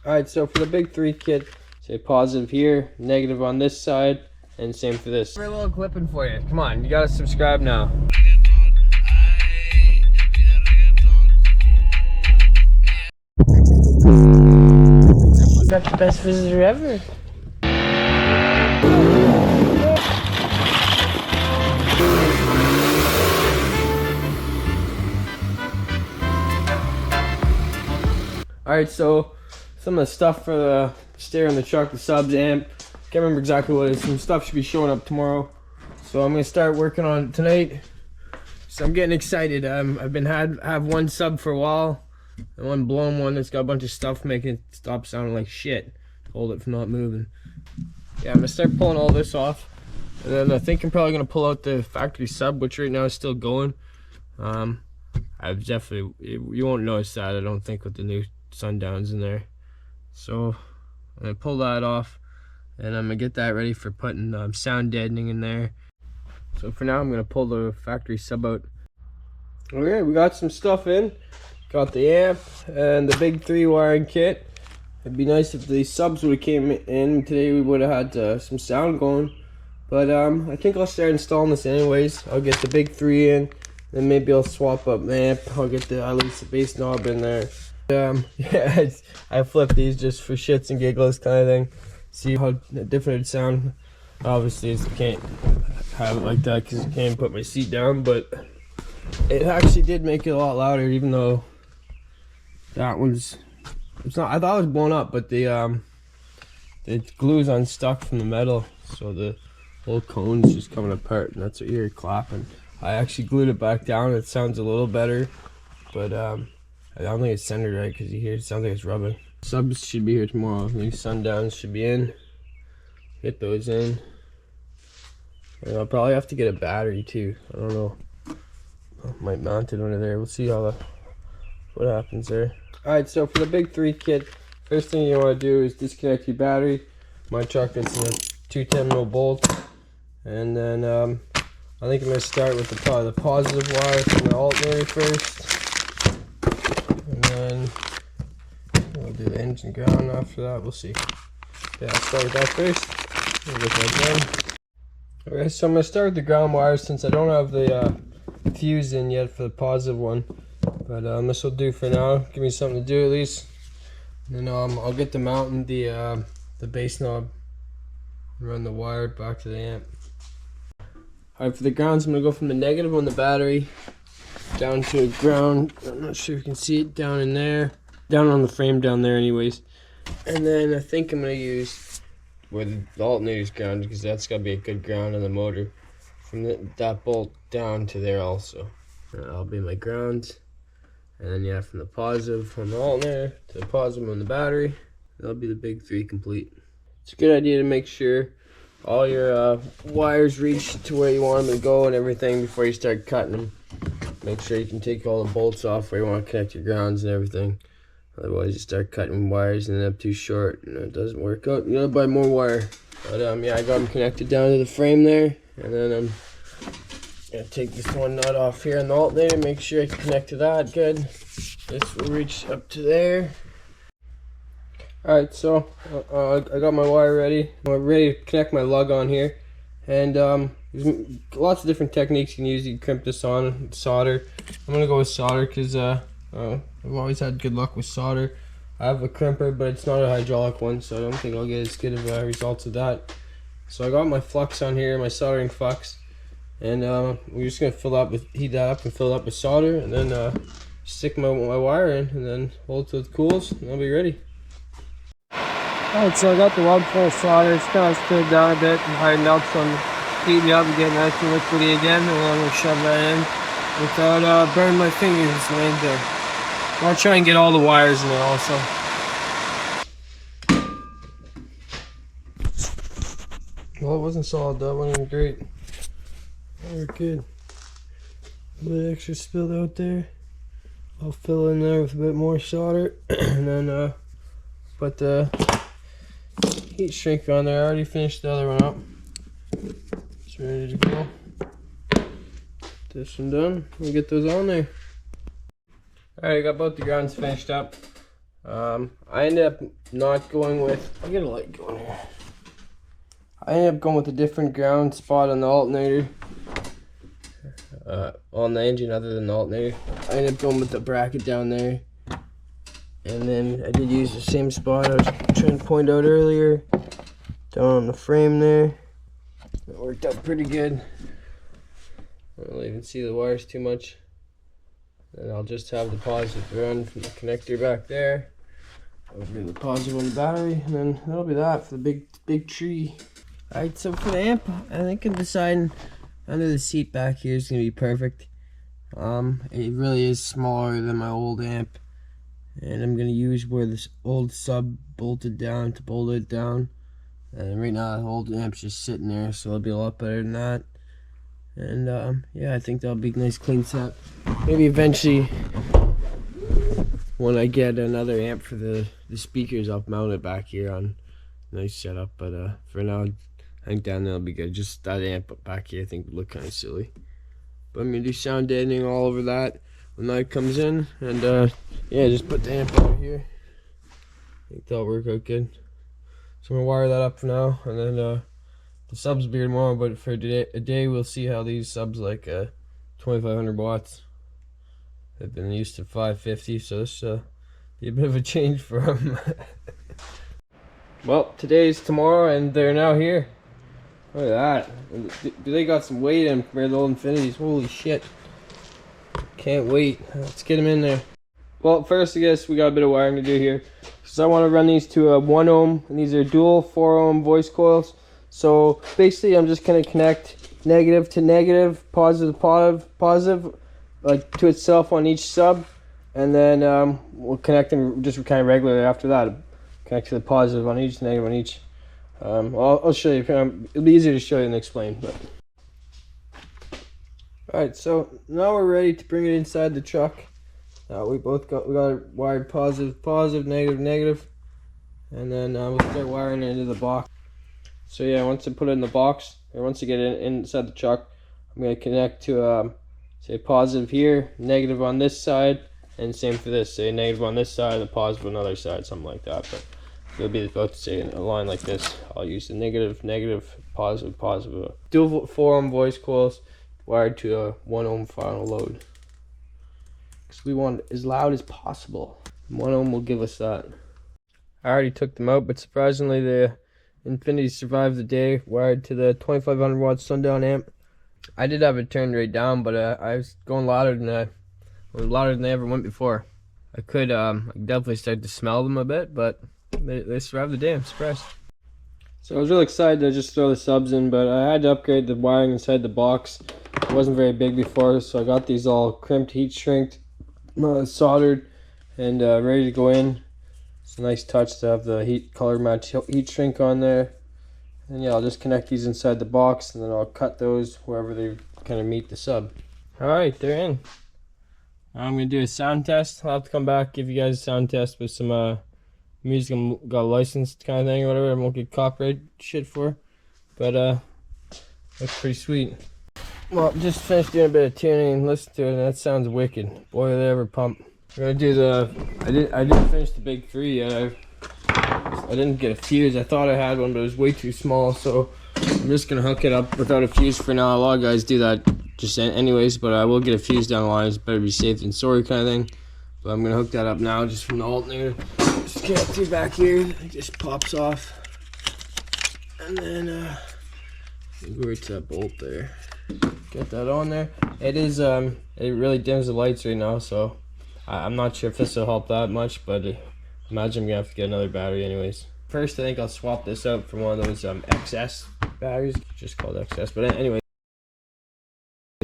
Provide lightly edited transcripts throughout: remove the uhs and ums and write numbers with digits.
Alright, so for the big 3 kit, say positive here, negative on this side, and same for this. A little clipping for you. Come on, you gotta subscribe now. Got the best visitor ever. Alright, so some of the stuff for the stair in the truck, the subs amp. Can't remember exactly what it is. Some stuff should be showing up tomorrow. So I'm gonna start working on it tonight. So I'm getting excited. I've been have one sub for a while. And one blown one that's got a bunch of stuff making it stop sounding like shit. Hold it from not moving. Yeah, I'm gonna start pulling all this off. And then I think I'm probably gonna pull out the factory sub, which right now is still going. I've definitely, you won't notice that, I don't think, with the new Sundowns in there. So I'm gonna pull that off, and I'm gonna get that ready for putting sound deadening in there. So for now, I'm gonna pull the factory sub out. Okay, we got some stuff in. Got the amp and the big 3 wiring kit. It'd be nice if the subs would have came in today. We would have had some sound going. But I think I'll start installing this anyways. I'll get the big 3 in, then maybe I'll swap up the amp. I'll get at least the bass knob in there. Yeah, I flipped these just for shits and giggles kind of thing. See how different it'd sound. Obviously, I can't have it like that because I can't put my seat down, but it actually did make it a lot louder, even though that one's, it's not, I thought it was blown up, but the glue's unstuck from the metal, so the whole cone's just coming apart, and that's what you hear clapping. I actually glued it back down. It sounds a little better, but I don't think it's centered right because you hear it sounds like it's rubbing. Subs should be here tomorrow. New Sundowns should be in. Get those in. And I'll probably have to get a battery too. I don't know. I might mount it under there. We'll see how what happens there. Alright, so for the big 3 kit, first thing you want to do is disconnect your battery. My truck, it's in a 210mm bolt. And then I think I'm going to start with probably the positive wire from the alternator first. And then I'll do the engine ground after that. We'll see. Yeah, I'll start with that first. We'll get that done. Okay, so I'm going to start with the ground wires since I don't have the fuse in yet for the positive one. But this will do for now. Give me something to do at least. And then I'll get the mountain, the bass knob, and run the wire back to the amp. Alright, for the grounds, I'm going to go from the negative on the battery down to ground. I'm not sure if you can see it down in there. Down on the frame down there anyways. And then I think I'm going to use where the alternator's grounded, because that's got to be a good ground on the motor. From that bolt down to there also. That'll be my ground. And then yeah, from the positive on the alternator to the positive on the battery, that'll be the big 3 complete. It's a good idea to make sure all your wires reach to where you want them to go and everything before you start cutting them. Make sure you can take all the bolts off where you want to connect your grounds and everything. Otherwise you start cutting wires and end up too short and it doesn't work out. You gotta buy more wire. But yeah, I got them connected down to the frame there, and then I'm gonna take this one nut off here on the alternator, make sure I can connect to that good. This will reach up to there. Alright, so I got my wire ready. I'm ready to connect my lug on here. And there's lots of different techniques you can use. You can crimp this on, solder. I'm gonna go with solder because I've always had good luck with solder. I have a crimper, but it's not a hydraulic one, so I don't think I'll get as good of results of that. So I got my flux on here, my soldering flux. And we're just gonna heat that up and fill it up with solder, and then stick my wire in, and then hold it till it cools, and I'll be ready. Alright, so I got the lug full of solder. It's kind of stood down a bit and hardened up, so I'm heating it up and getting nice and liquidy again, and then I'm gonna shove that in without burning my fingers laying there. I'll try and get all the wires in there also. Well, it wasn't solid, that wasn't great. We're good. A bit extra spilled out there. I'll fill in there with a bit more solder and then put the heat shrink on there. I already finished the other one up. It's ready to go. This one done. We'll get those on there. Alright, I got both the grounds finished up. I ended up not going with, I'll get a light going here. I ended up going with a different ground spot on the alternator. On the engine other than the alternator. I ended up going with the bracket down there. And then I did use the same spot I was trying to point out earlier. Down on the frame there. It worked out pretty good. I don't really even see the wires too much. And I'll just have the positive run from the connector back there. Over the positive on the battery, and then that'll be that for the big tree. Alright, so for the amp, I think I'm deciding under the seat back here is gonna be perfect. It really is smaller than my old amp, and I'm gonna use where this old sub bolted down to bolt it down. And right now the old amp's just sitting there, so it'll be a lot better than that. And yeah, I think that'll be a nice clean set. Maybe eventually, when I get another amp for the speakers, I'll mount it back here on a nice setup. But for now, I think down there will be good. Just that amp back here I think would look kind of silly. But I'm going to do sound deadening all over that when that comes in. And yeah, just put the amp over here. I think that'll work out good. So I'm going to wire that up for now. And then the subs will be tomorrow. But for a day we'll see how these subs like 2500 watts. I've been used to 550, so this be a bit of a change for them. Well, today's tomorrow, and they're now here. Look at that. They got some weight in compared to the old Infinities. Holy shit. Can't wait. Let's get them in there. Well, first I guess we got a bit of wiring to do here. So I want to run these to a 1 ohm, and these are dual 4 ohm voice coils. So basically I'm just going to connect negative to negative, positive to positive, like to itself on each sub, and then we'll connect them just kind of regularly after that. Connect to the positive on each, negative on each. I'll show you. It'll be easier to show you and explain. But all right, so now we're ready to bring it inside the truck. We got it wired positive, negative, and then we'll start wiring it into the box. So yeah, once I put it in the box, or once I get it inside the truck, I'm gonna connect to say positive here, negative on this side, and same for this. Say negative on this side and positive on the other side, something like that. But it'll be both say in a line like this. I'll use the negative, positive. Dual 4 ohm voice coils wired to a 1 ohm final load. Because we want it as loud as possible. 1 ohm will give us that. I already took them out, but surprisingly the Infinity survived the day, wired to the 2500 watt Sundown amp. I did have it turned right down, but I was going louder than they ever went before. I could definitely start to smell them a bit, but they survived the day. I'm surprised. So I was really excited to just throw the subs in, but I had to upgrade the wiring inside the box. It wasn't very big before, so I got these all crimped, heat shrinked, soldered, and ready to go in. It's a nice touch to have the color match heat shrink on there. And yeah, I'll just connect these inside the box, and then I'll cut those wherever they kind of meet the sub. Alright, they're in. I'm going to do a sound test. I'll have to come back, give you guys a sound test with some music I got licensed kind of thing or whatever. I won't get copyright shit for. But that's pretty sweet. Well, just finished doing a bit of tuning and listen to it, and that sounds wicked. Boy, do they ever pump. I'm going to do I didn't finish the big 3 yet. I didn't get a fuse. I thought I had one, but it was way too small, so I'm just gonna hook it up without a fuse for now. A lot of guys do that just anyways, but I will get a fuse down the line. It's better be safe than sorry kind of thing. But I'm gonna hook that up now just from the alternator. Just get through back here. It just pops off, and then go right to that bolt there. Get that on there. It is it really dims the lights right now, so I'm not sure if this will help that much, but imagine I'm gonna have to get another battery anyways. First, I think I'll swap this out for one of those XS batteries, just called XS. But anyway,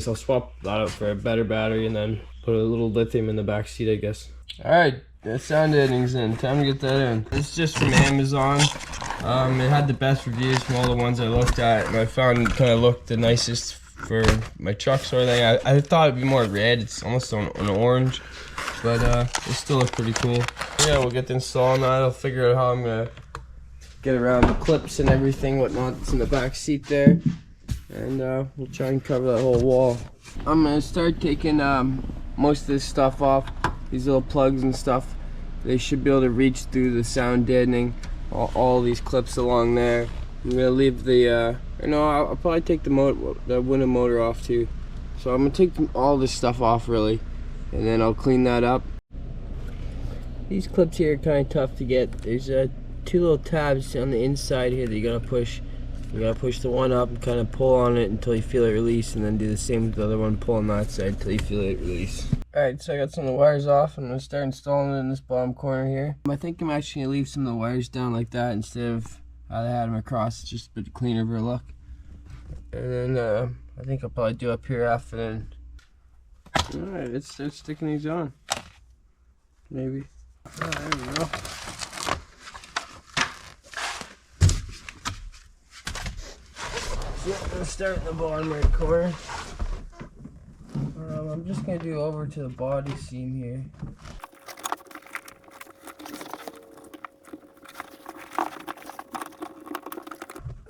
I'll swap that out for a better battery and then put a little lithium in the back seat, I guess. All right, the sound deadening's in. Time to get that in. This is just from Amazon. It had the best reviews from all the ones I looked at, and I found it kind of looked the nicest for my truck sort of thing. I thought it'd be more red. It's almost an orange, but it still looks pretty cool. Yeah, we'll get the install on that. I'll figure out how I'm gonna get around the clips and everything, whatnot that's in the back seat there, and we'll try and cover that whole wall. I'm gonna start taking most of this stuff off, these little plugs and stuff, they should be able to reach through the sound deadening, all these clips along there. I'm gonna leave the I'll probably take the window motor off too. So I'm gonna take all this stuff off really, and then I'll clean that up. These clips here are kind of tough to get. There's two little tabs on the inside here that you gotta push. You gotta push the one up and kind of pull on it until you feel it release, and then do the same with the other one, pull on that side until you feel it release. Alright, so I got some of the wires off. I'm gonna start installing it in this bottom corner here. I think I'm actually gonna leave some of the wires down like that instead of how they had them across. It's just a bit cleaner of a look. And then I think I'll probably do up here after then. Alright, let's start sticking these on. Maybe. Oh, there we go. So I'm gonna start in the bottom right corner. I'm just gonna do over to the body seam here.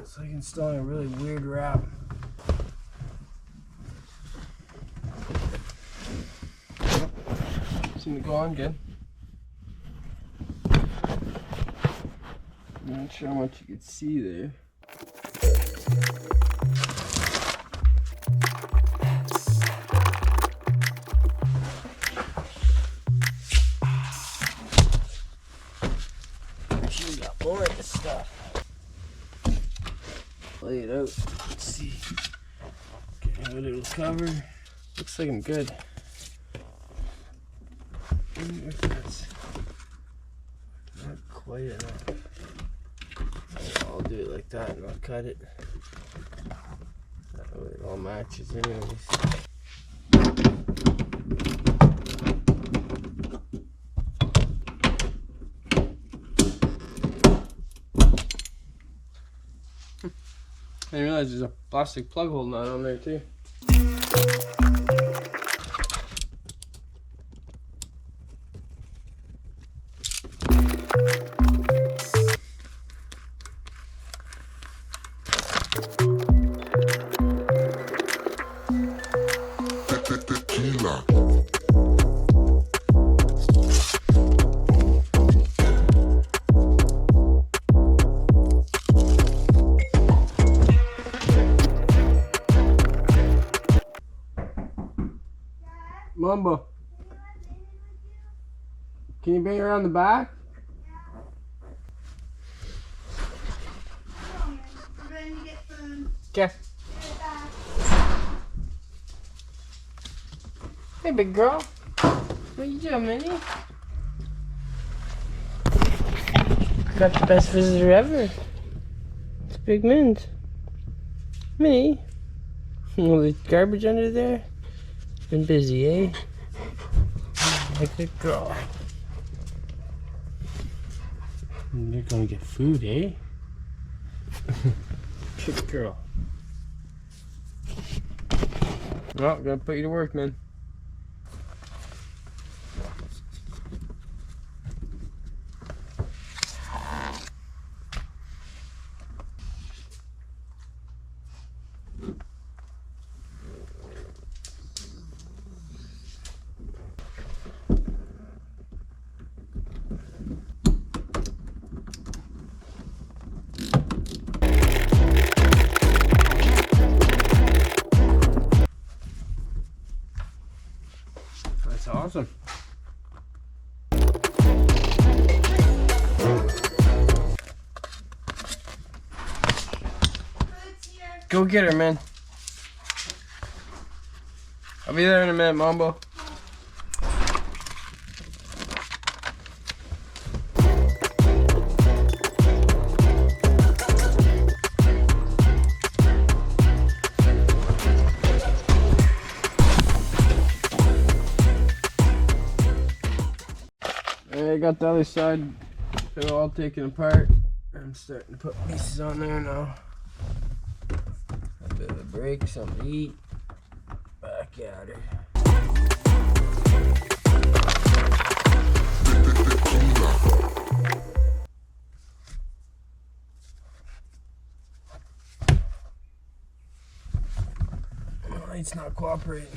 It's like installing a really weird wrap. Seems to go on good. I'm not sure how much you can see there. Actually got more of this stuff. Lay it out. Let's see. Okay, what it'll cover. Looks like I'm good. I wonder if that's not quite enough. I'll do it like that and I'll cut it. That way it all matches anyways. I didn't realize there's a plastic plug hole nut on there too. Mumbo, can you bring it around the back? Okay. Hey, big girl. What you doing, Minnie? Got the best visitor ever. It's Big Mint. Minnie. All the garbage under there. Been busy, eh? Like a girl. You're gonna get food, eh? Good girl. Well, gonna put you to work, man. That's awesome. Go get her, man. I'll be there in a minute, Mambo. I got the other side all taken apart. I'm starting to put pieces on there now. A bit of a break, something to eat. Back at her. Oh, it's not cooperating.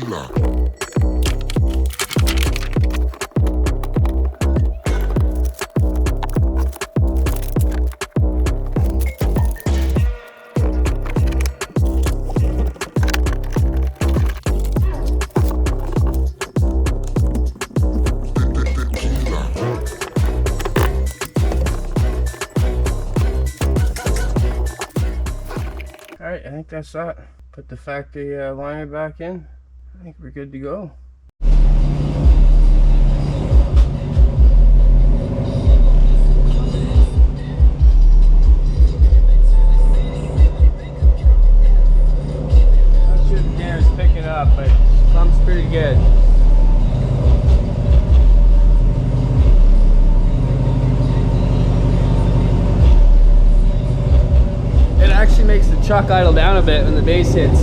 tequila. Alright, I think that's that. Put the factory liner back in. I think we're good to go. Not sure the camera's picking up, but it comes pretty good. It actually makes the truck idle down a bit when the bass hits.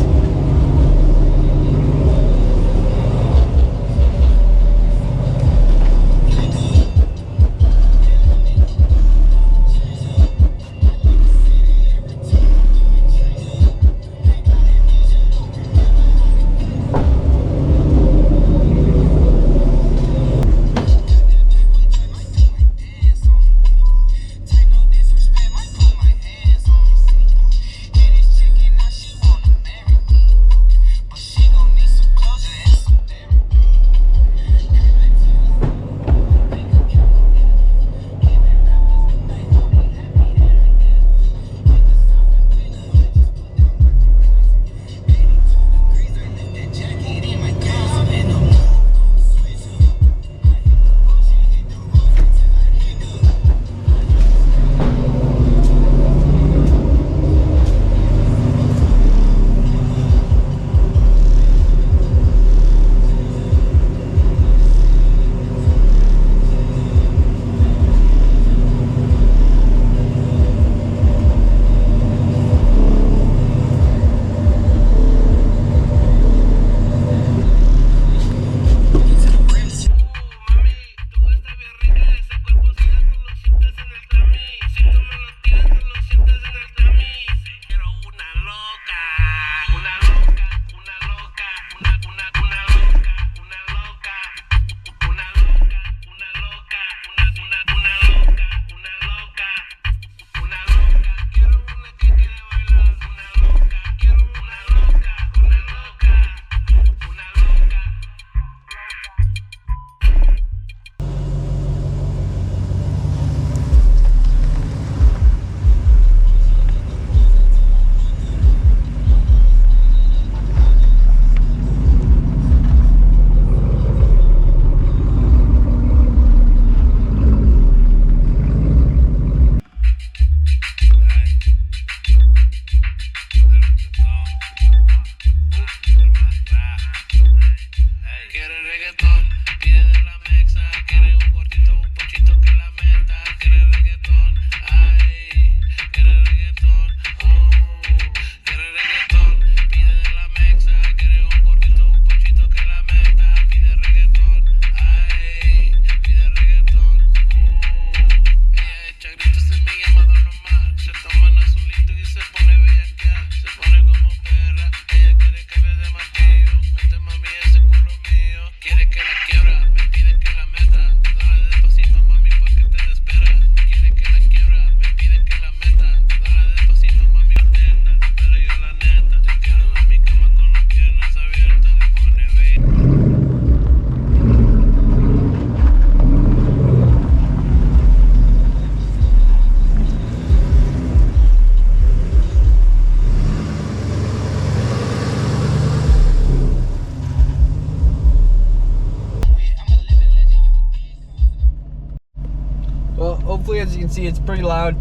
Hopefully, as you can see, it's pretty loud.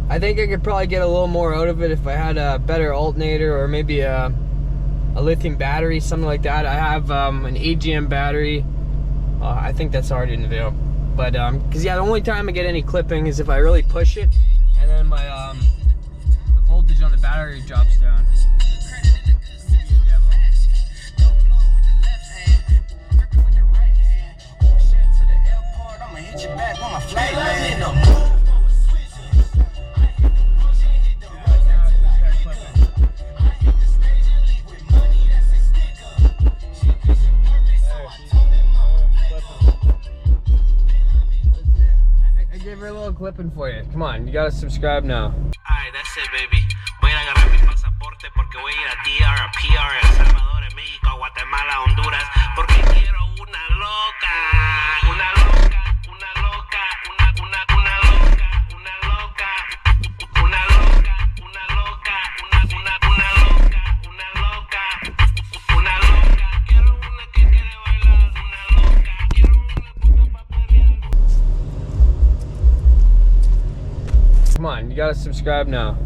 I think I could probably get a little more out of it if I had a better alternator or maybe a lithium battery, something like that. I have an AGM battery. I think that's already in the video. But, because yeah, the only time I get any clipping is if I really push it and then my, the voltage on the battery drops down. clipping for you. Come on, you gotta subscribe now. Alright, that's it, baby. Voy a agarrar mi pasaporte porque voy a ir a DR, a PR, a Salvador, a México, a Guatemala, a Honduras, porque quiero una loca, una loca, una loca, una loca, una loca, una loca, una loca, una loca, una loca. Quiero una que quiere bailar, una loca. Quiero una puta pa' perrear. Come on, you gotta subscribe now.